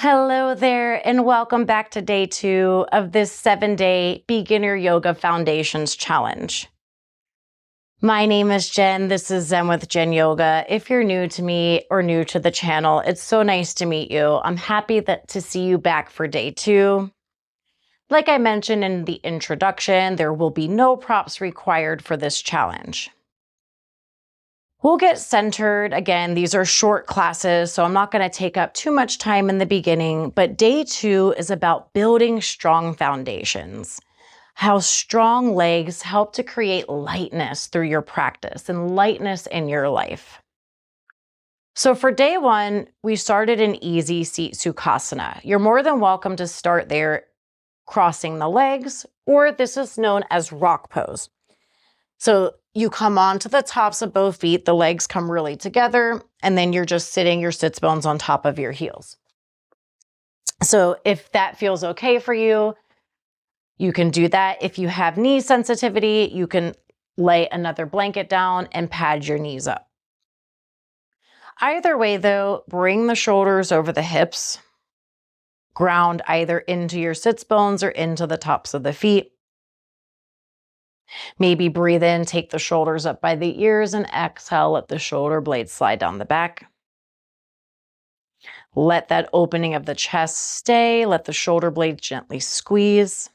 Hello there, and welcome back to day 2 of this 7-day Beginner Yoga Foundations Challenge. My name is Jen. This is Zen with Jen Yoga. If you're new to me or new to the channel, it's so nice to meet you. I'm happy to see you back for day 2. Like I mentioned in the introduction, there will be no props required for this challenge. We'll get centered. Again, these are short classes, so I'm not going to take up too much time in the beginning, but day 2 is about building strong foundations. How strong legs help to create lightness through your practice and lightness in your life. So for day 1, we started an easy seat sukhasana. You're more than welcome to start there crossing the legs, or this is known as rock pose. So you come onto the tops of both feet, the legs come really together, and then you're just sitting your sits bones on top of your heels. So if that feels okay for you, you can do that. If you have knee sensitivity, you can lay another blanket down and pad your knees up. Either way though, bring the shoulders over the hips, ground either into your sits bones or into the tops of the feet. Maybe breathe in, take the shoulders up by the ears, and exhale, let the shoulder blades slide down the back. Let that opening of the chest stay. Let the shoulder blades gently squeeze.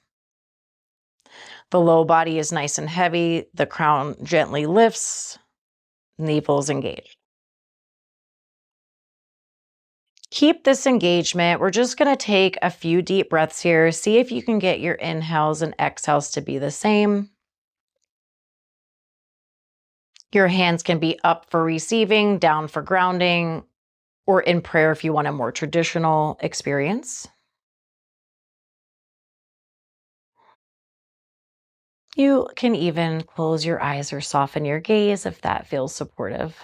The low body is nice and heavy. The crown gently lifts. Navel is engaged. Keep this engagement. We're just going to take a few deep breaths here. See if you can get your inhales and exhales to be the same. Your hands can be up for receiving, down for grounding, or in prayer if you want a more traditional experience. You can even close your eyes or soften your gaze if that feels supportive.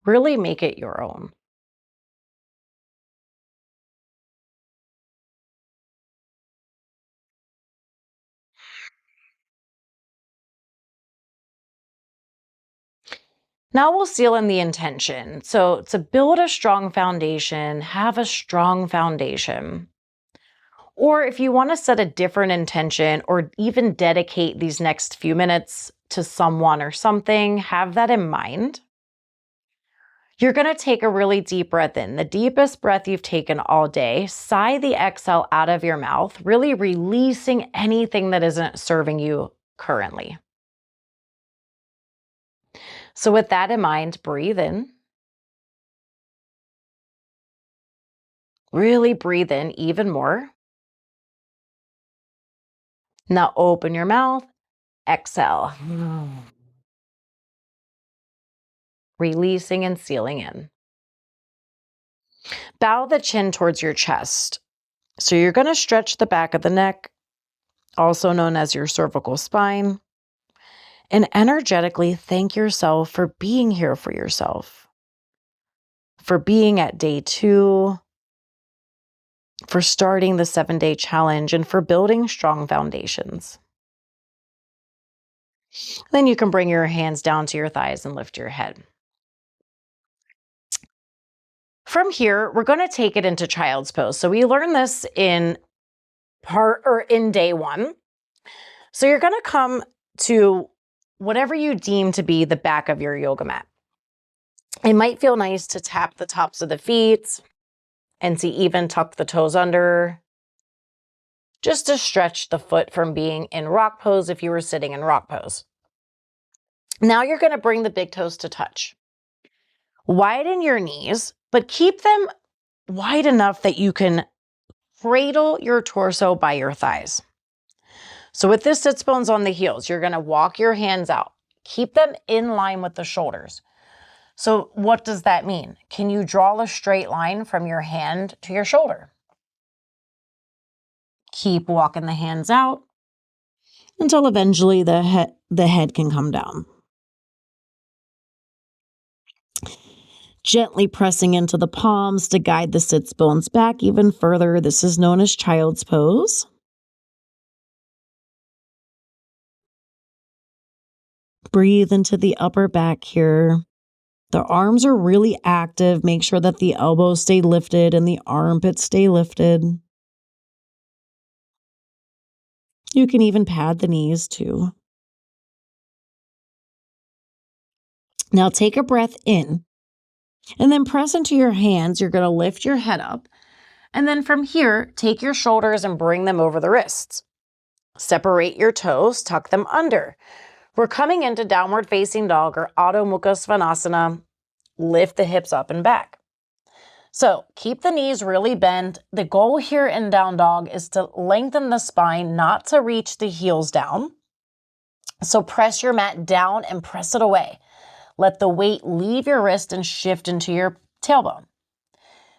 Really make it your own. Now we'll seal in the intention. So to build a strong foundation, have a strong foundation. Or if you want to set a different intention or even dedicate these next few minutes to someone or something, have that in mind. You're going to take a really deep breath in, the deepest breath you've taken all day. Sigh the exhale out of your mouth, really releasing anything that isn't serving you currently. So with that in mind, breathe in. Really breathe in even more. Now open your mouth, exhale. Releasing and sealing in. Bow the chin towards your chest. So you're going to stretch the back of the neck, also known as your cervical spine, and energetically thank yourself for being here for yourself, for being at day 2, for starting the 7-day challenge, and for building strong foundations. Then you can bring your hands down to your thighs and lift your head. From here, we're going to take it into child's pose. So we learned this in day 1. So you're going to come to whatever you deem to be the back of your yoga mat. It might feel nice to tap the tops of the feet and to even tuck the toes under, just to stretch the foot from being in rock pose if you were sitting in rock pose. Now you're going to bring the big toes to touch. Widen your knees, but keep them wide enough that you can cradle your torso by your thighs. So with this sits bones on the heels, you're going to walk your hands out. Keep them in line with the shoulders. So what does that mean? Can you draw a straight line from your hand to your shoulder? Keep walking the hands out until eventually the head can come down. Gently pressing into the palms to guide the sits bones back even further. This is known as child's pose. Breathe into the upper back here. The arms are really active. Make sure that the elbows stay lifted and the armpits stay lifted. You can even pad the knees too. Now take a breath in and then press into your hands. You're going to lift your head up. And then from here, take your shoulders and bring them over the wrists. Separate your toes, tuck them under. We're coming into downward facing dog or Adho Mukha Svanasana. Lift the hips up and back. So keep the knees really bent. The goal here in down dog is to lengthen the spine, not to reach the heels down. So press your mat down and press it away. Let the weight leave your wrist and shift into your tailbone.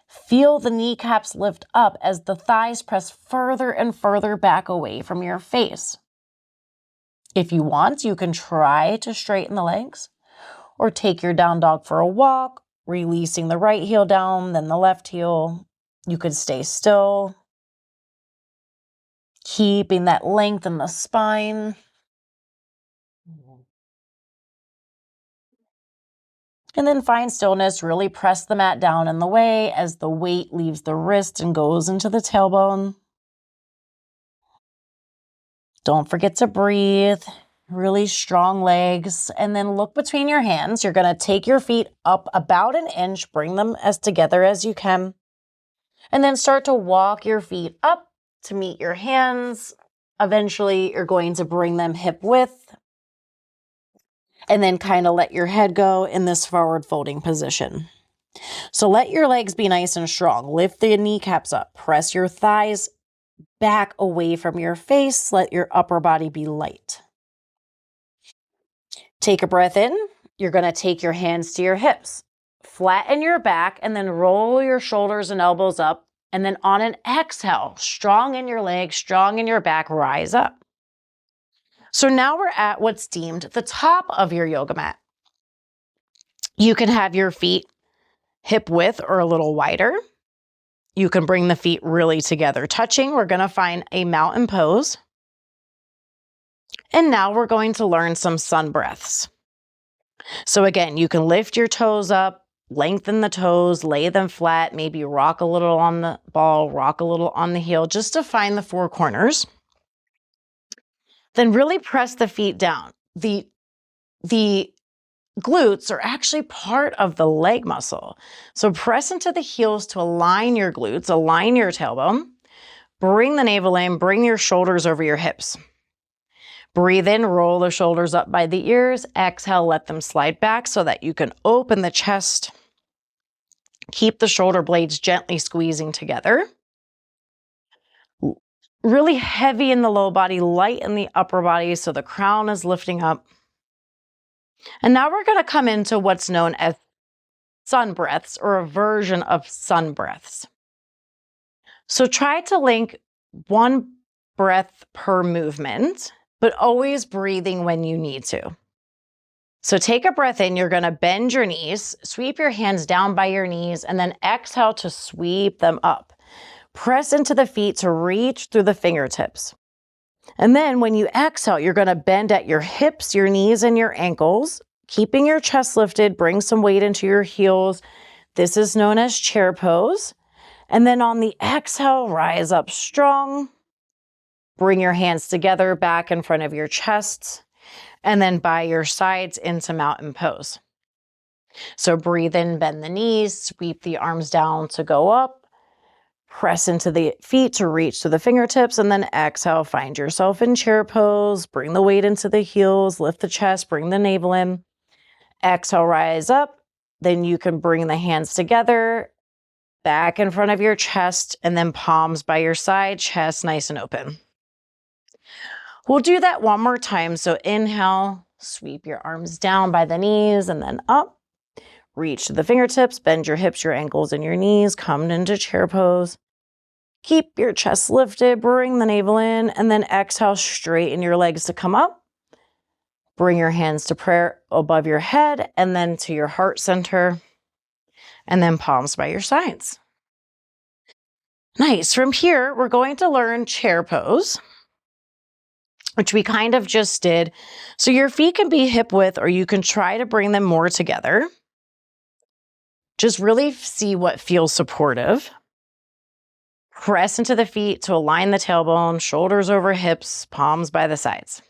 Feel the kneecaps lift up as the thighs press further and further back away from your face. If you want, you can try to straighten the legs or take your down dog for a walk, releasing the right heel down, then the left heel. You could stay still, keeping that length in the spine. And then find stillness, really press the mat down in the way as the weight leaves the wrist and goes into the tailbone. Don't forget to breathe. Really strong legs. And then look between your hands. You're going to take your feet up about an inch, bring them as together as you can. And then start to walk your feet up to meet your hands. Eventually, you're going to bring them hip width. And then kind of let your head go in this forward folding position. So let your legs be nice and strong. Lift the kneecaps up. Press your thighs back away from your face. Let your upper body be light. Take a breath in. You're going to take your hands to your hips. Flatten your back and then roll your shoulders and elbows up. And then on an exhale, strong in your legs, strong in your back, rise up. So now we're at what's deemed the top of your yoga mat. You can have your feet hip width or a little wider. You can bring the feet really together, touching. We're going to find a mountain pose. And now we're going to learn some sun breaths. So again, you can lift your toes up, lengthen the toes, lay them flat, maybe rock a little on the ball, rock a little on the heel, just to find the four corners. Then really press the feet down. The glutes are actually part of the leg muscle. So press into the heels to align your glutes, align your tailbone. Bring the navel in, bring your shoulders over your hips. Breathe in, roll the shoulders up by the ears. Exhale, let them slide back so that you can open the chest. Keep the shoulder blades gently squeezing together. Really heavy in the low body, light in the upper body, so the crown is lifting up. And now we're going to come into what's known as sun breaths, or a version of sun breaths. So try to link one breath per movement, but always breathing when you need to. So take a breath in. You're going to bend your knees, sweep your hands down by your knees, and then exhale to sweep them up. Press into the feet to reach through the fingertips. And then when you exhale, you're going to bend at your hips, your knees, and your ankles, keeping your chest lifted. Bring some weight into your heels. This is known as chair pose. And then on the exhale, rise up strong. Bring your hands together back in front of your chest, and then by your sides into mountain pose. So breathe in, bend the knees, sweep the arms down to go up, press into the feet to reach to the fingertips, and then exhale, find yourself in chair pose. Bring the weight into the heels, lift the chest, bring the navel in. Exhale, rise up. Then you can bring the hands together, back in front of your chest, and then palms by your side, chest nice and open. We'll do that one more time. So inhale, sweep your arms down by the knees and then up. Reach to the fingertips, bend your hips, your ankles, and your knees. Come into chair pose. Keep your chest lifted, bring the navel in, and then exhale, straighten your legs to come up. Bring your hands to prayer above your head and then to your heart center, and then palms by your sides. Nice. From here, we're going to learn chair pose, which we kind of just did. So your feet can be hip width, or you can try to bring them more together. Just really see what feels supportive. Press into the feet to align the tailbone, shoulders over hips, palms by the sides.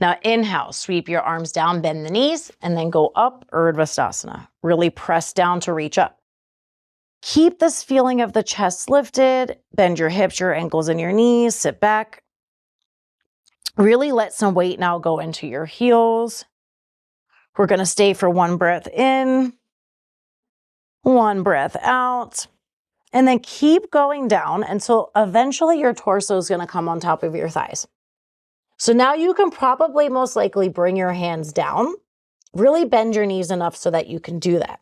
Now inhale, sweep your arms down, bend the knees, and then go up, Urdhva. Really press down to reach up. Keep this feeling of the chest lifted, bend your hips, your ankles, and your knees, sit back. Really let some weight now go into your heels. We're gonna stay for 1 breath in, 1 breath out, and then keep going down until eventually your torso is gonna come on top of your thighs. So now you can probably most likely bring your hands down, really bend your knees enough so that you can do that.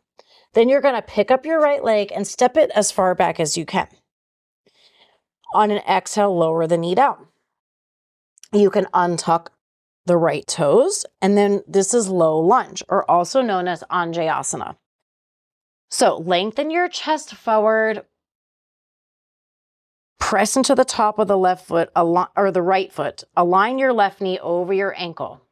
Then you're gonna pick up your right leg and step it as far back as you can. On an exhale, lower the knee down. You can untuck the right toes, and then this is low lunge, or also known as asana. So lengthen your chest forward, press into the top of the left foot or the right foot, align your left knee over your ankle.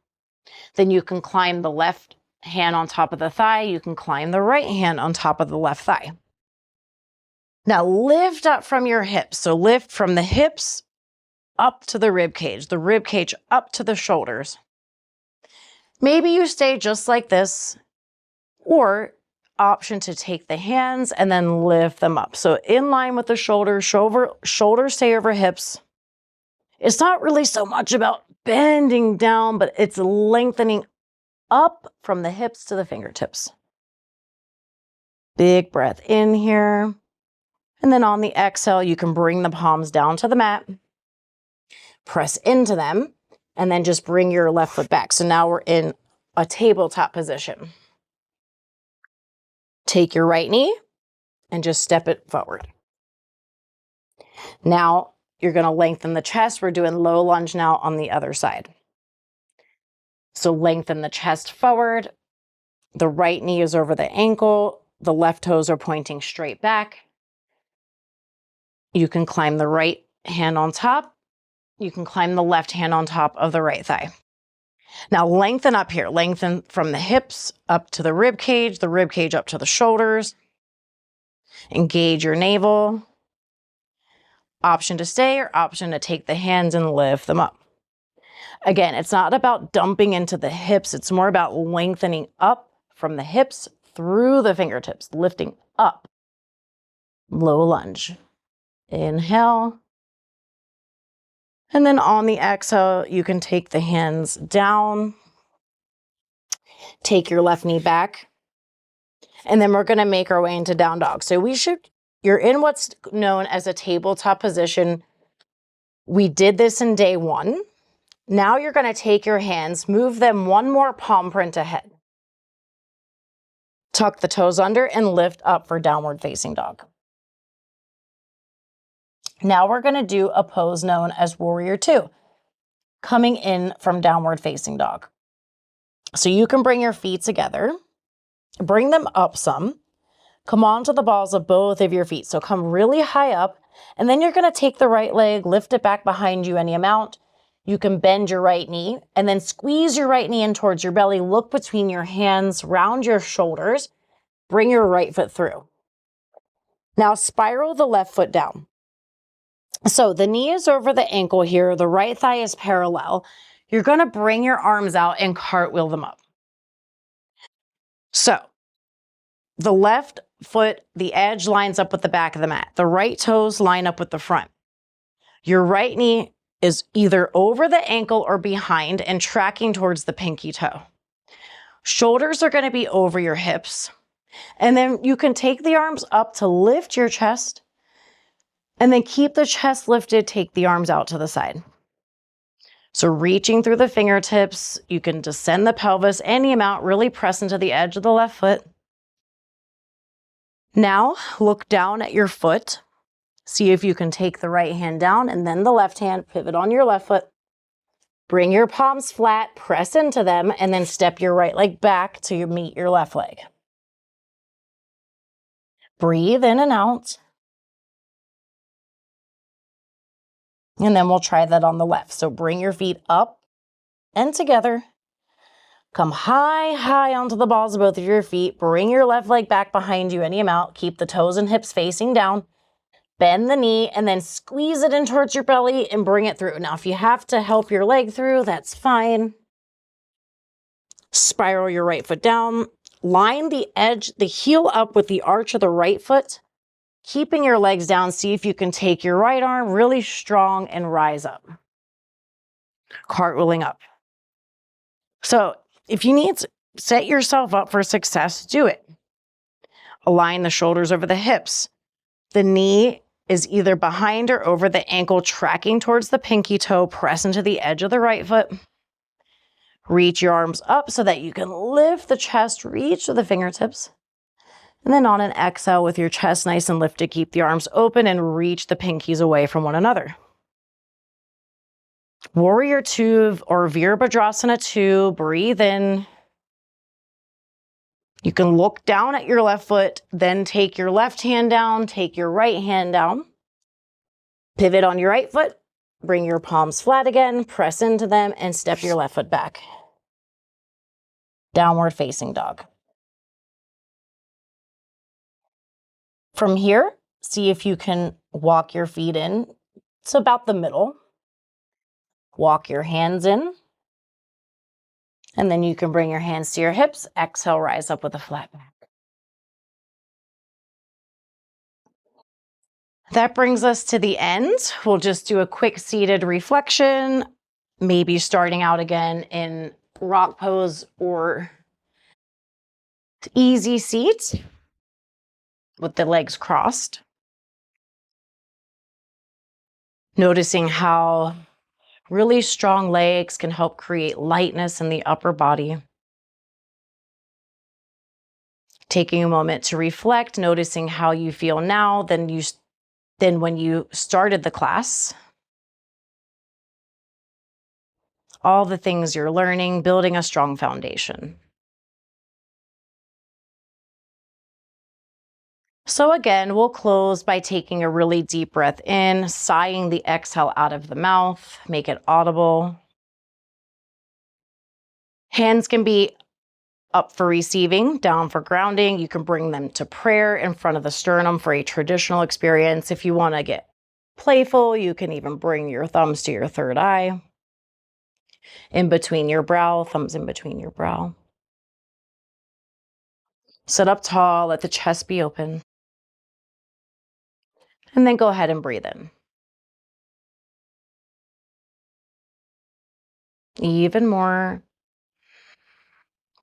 Then you can climb the left hand on top of the thigh, you can climb the right hand on top of the left thigh. Now lift up from your hips. So lift from the hips up to the rib cage up to the shoulders. Maybe you stay just like this, or option to take the hands and then lift them up. So in line with the shoulders, shoulders stay over hips. It's not really so much about bending down, but it's lengthening up from the hips to the fingertips. Big breath in here. And then on the exhale, you can bring the palms down to the mat, press into them, and then just bring your left foot back. So now we're in a tabletop position. Take your right knee and just step it forward. Now you're going to lengthen the chest. We're doing low lunge now on the other side. So lengthen the chest forward. The right knee is over the ankle. The left toes are pointing straight back. You can climb the right hand on top. You can climb the left hand on top of the right thigh. Now lengthen up here. Lengthen from the hips up to the rib cage up to the shoulders. Engage your navel. Option to stay or option to take the hands and lift them up. Again, it's not about dumping into the hips. It's more about lengthening up from the hips through the fingertips, lifting up. Low lunge. Inhale. And then on the exhale, you can take the hands down. Take your left knee back. And then we're going to make our way into down dog. So you're in what's known as a tabletop position. We did this in day 1. Now you're going to take your hands, move them 1 more palm print ahead. Tuck the toes under and lift up for downward facing dog. Now we're going to do a pose known as warrior 2, coming in from downward facing dog. So you can bring your feet together, bring them up some, come onto the balls of both of your feet. So come really high up, and then you're going to take the right leg, lift it back behind you any amount. You can bend your right knee and then squeeze your right knee in towards your belly. Look between your hands, round your shoulders, bring your right foot through. Now spiral the left foot down. So the knee is over the ankle here. The right thigh is parallel. You're going to bring your arms out and cartwheel them up. So the left foot, the edge lines up with the back of the mat. The right toes line up with the front. Your right knee is either over the ankle or behind and tracking towards the pinky toe. Shoulders are going to be over your hips. And then you can take the arms up to lift your chest. And then keep the chest lifted, take the arms out to the side. So reaching through the fingertips, you can descend the pelvis any amount, really press into the edge of the left foot. Now look down at your foot. See if you can take the right hand down and then the left hand, pivot on your left foot. Bring your palms flat, press into them, and then step your right leg back to meet your left leg. Breathe in and out. And then we'll try that on the left. So bring your feet up and together. Come high onto the balls of both of your feet. Bring your left leg back behind you any amount. Keep the toes and hips facing down. Bend the knee and then squeeze it in towards your belly and bring it through. Now, if you have to help your leg through, that's fine. Spiral your right foot down. Line the edge, the heel up with the arch of the right foot. Keeping your legs down, see if you can take your right arm really strong and rise up. Cartwheeling up. So if you need to set yourself up for success, do it. Align the shoulders over the hips. The knee is either behind or over the ankle, tracking towards the pinky toe. Press into the edge of the right foot. Reach your arms up so that you can lift the chest, reach to the fingertips. And then on an exhale with your chest nice and lifted, keep the arms open and reach the pinkies away from one another. Warrior 2 or Virabhadrasana 2, breathe in. You can look down at your left foot, then take your left hand down, take your right hand down. Pivot on your right foot, bring your palms flat again, press into them, and step your left foot back. Downward facing dog. From here, see if you can walk your feet in. It's about the middle. Walk your hands in. And then you can bring your hands to your hips. Exhale, rise up with a flat back. That brings us to the end. We'll just do a quick seated reflection, maybe starting out again in rock pose or easy seat with the legs crossed. Noticing how really strong legs can help create lightness in the upper body. Taking a moment to reflect, noticing how you feel now than when you started the class. All the things you're learning, building a strong foundation. So again, we'll close by taking a really deep breath in, sighing the exhale out of the mouth, make it audible. Hands can be up for receiving, down for grounding. You can bring them to prayer in front of the sternum for a traditional experience. If you want to get playful, you can even bring your thumbs to your third eye. In between your brow, thumbs in between your brow. Sit up tall, let the chest be open. And then go ahead and breathe in. Even more.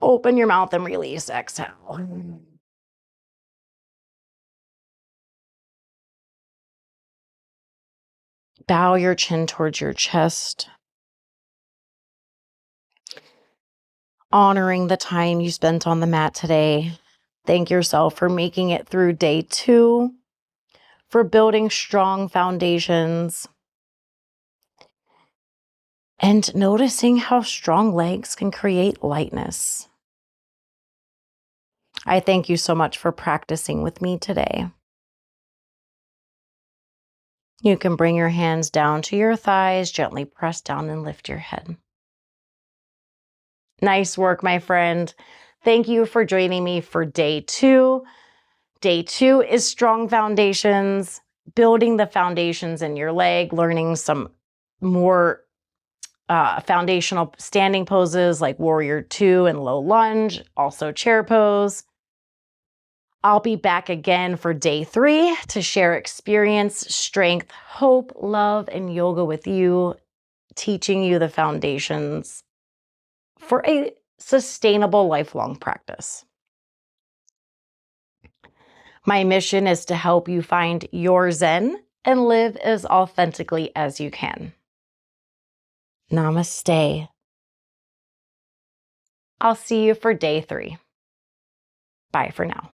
Open your mouth and release, exhale. Bow your chin towards your chest. Honoring the time you spent on the mat today. Thank yourself for making it through day 2, for building strong foundations, and noticing how strong legs can create lightness. I thank you so much for practicing with me today. You can bring your hands down to your thighs, gently press down and lift your head. Nice work, my friend. Thank you for joining me for day 2. Day 2 is strong foundations, building the foundations in your leg, learning some more foundational standing poses like Warrior 2 and low lunge, also chair pose. I'll be back again for day 3 to share experience, strength, hope, love, and yoga with you, teaching you the foundations for a sustainable lifelong practice. My mission is to help you find your Zen and live as authentically as you can. Namaste. I'll see you for day 3. Bye for now.